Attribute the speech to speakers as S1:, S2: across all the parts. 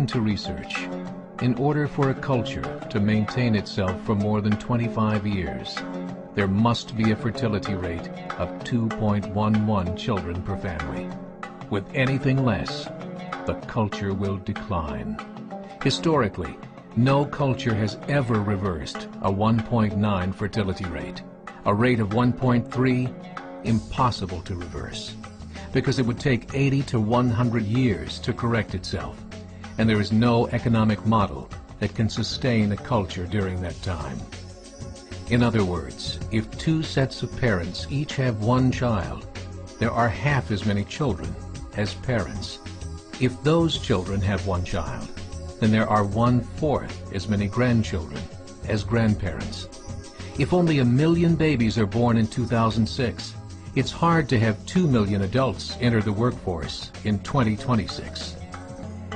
S1: According to research, in order for a culture to maintain itself for more than 25 years, there must be a fertility rate of 2.11 children per family. With anything less, the culture will decline. Historically, no culture has ever reversed a 1.9 fertility rate. A rate of 1.3, impossible to reverse, because it would take 80 to 100 years to correct itself, and there is no economic model that can sustain a culture during that time. In other words, if two sets of parents each have one child, there are half as many children as parents. If those children have one child, then there are 1/4 as many grandchildren as grandparents. If only 1 million babies are born in 2006, it's hard to have 2 million adults enter the workforce in 2026.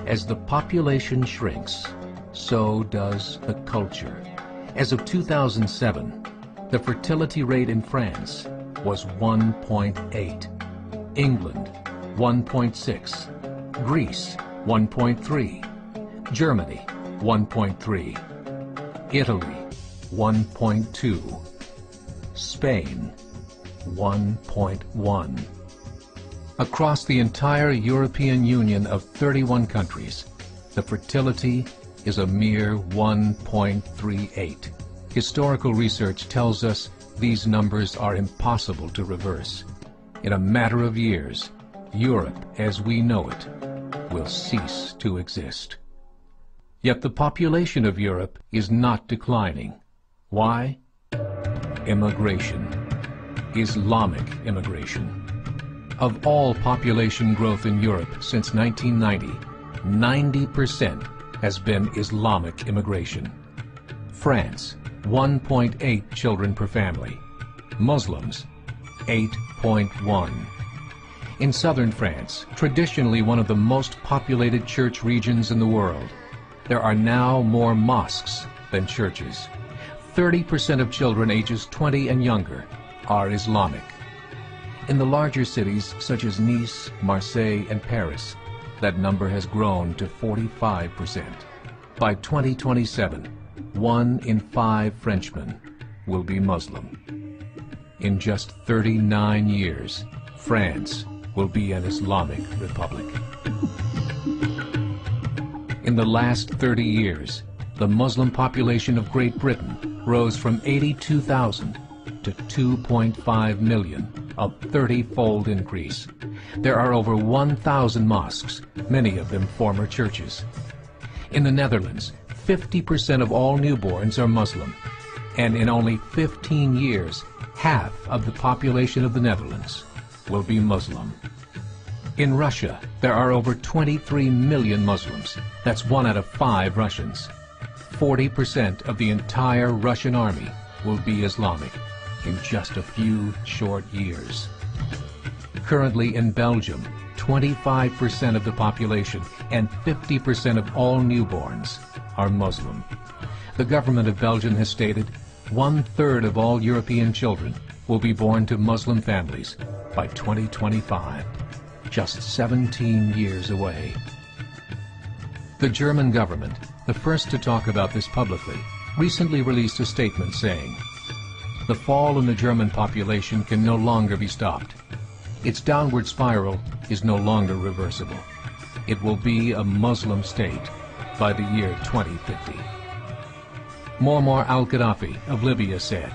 S1: As the population shrinks, so does the culture. As of 2007, the fertility rate in France was 1.8, England 1.6, Greece 1.3, Germany 1.3, Italy 1.2, Spain 1.1. Across the entire European Union of 31 countries, the fertility is a mere 1.38. Historical research tells us these numbers are impossible to reverse. In a matter of years, Europe as we know it will cease to exist. Yet the population of Europe is not declining. Why? Immigration. Islamic immigration. Of all population growth in Europe since 1990, 90% has been Islamic immigration. France, 1.8 children per family. Muslims, 8.1. In southern France, traditionally one of the most populated church regions in the world, there are now more mosques than churches. 30% of children ages 20 and younger are Islamic. In the larger cities such as Nice, Marseille, and Paris, that number has grown to 45%. By 2027, 1 in 5 Frenchmen will be Muslim. In just 39 years, France will be an Islamic republic. In the last 30 years, the Muslim population of Great Britain rose from 82,000 to 2.5 million, a 30-fold increase. There are over 1,000 mosques, many of them former churches. In the Netherlands, 50% of all newborns are Muslim, and in only 15 years, half of the population of the Netherlands will be Muslim. In Russia, there are over 23 million Muslims. That's 1 out of 5 Russians. 40% of the entire Russian army will be Islamic in just a few short years. Currently in Belgium, 25% of the population and 50% of all newborns are Muslim. The government of Belgium has stated 1/3 of all European children will be born to Muslim families by 2025, just 17 years away. The German government, the first to talk about this publicly, recently released a statement saying, "The fall in the German population can no longer be stopped. Its downward spiral is no longer reversible. It will be a Muslim state by the year 2050. Muammar al-Gaddafi of Libya said,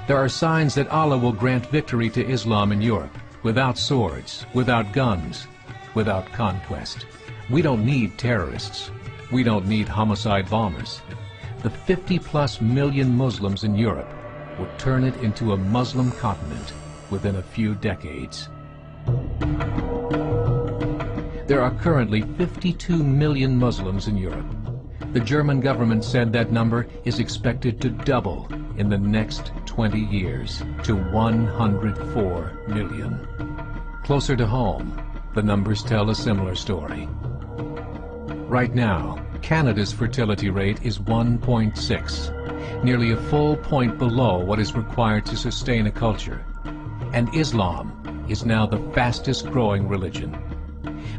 S1: "There are signs that Allah will grant victory to Islam in Europe, without swords, without guns, without conquest. We don't need terrorists. We don't need homicide bombers. The 50+ million Muslims in Europe would turn it into a Muslim continent within a few decades." There are currently 52 million Muslims in Europe. The German government said that number is expected to double in the next 20 years to 104 million. Closer to home, the numbers tell a similar story. Right now, Canada's fertility rate is 1.6, nearly a full point below what is required to sustain a culture. And Islam is now the fastest growing religion.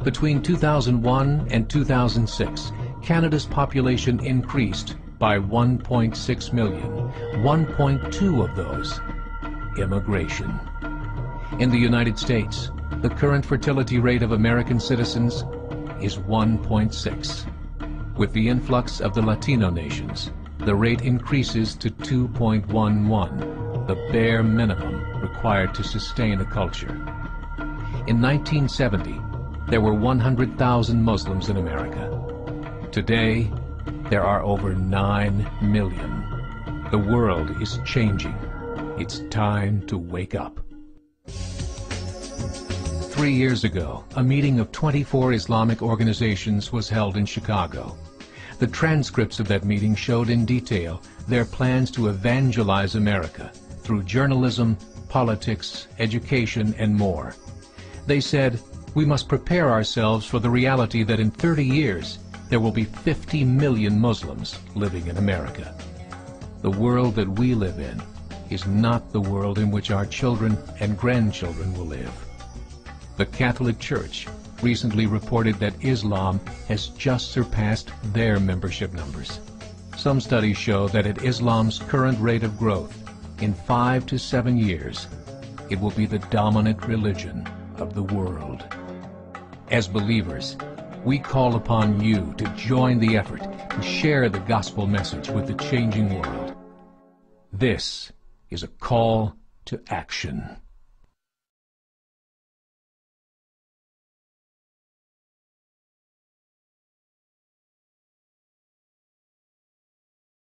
S1: Between 2001 and 2006, Canada's population increased by 1.6 million, 1.2 of those immigration. In the United States, the current fertility rate of American citizens is 1.6. With the influx of the Latino nations, the rate increases to 2.11, the bare minimum required to sustain a culture. In 1970, there were 100,000 Muslims in America. Today, there are over 9 million. The world is changing. It's time to wake up. 3 years ago, a meeting of 24 Islamic organizations was held in Chicago. The transcripts of that meeting showed in detail their plans to evangelize America through journalism, politics, education, and more. They said, we must prepare ourselves for the reality that in 30 years, there will be 50 million Muslims living in America. The world that we live in is not the world in which our children and grandchildren will live. The Catholic Church recently reported that Islam has just surpassed their membership numbers. Some studies show that at Islam's current rate of growth, in 5 to 7 years, it will be the dominant religion of the world. As believers, we call upon you to join the effort to share the gospel message with the changing world. This is a call to action.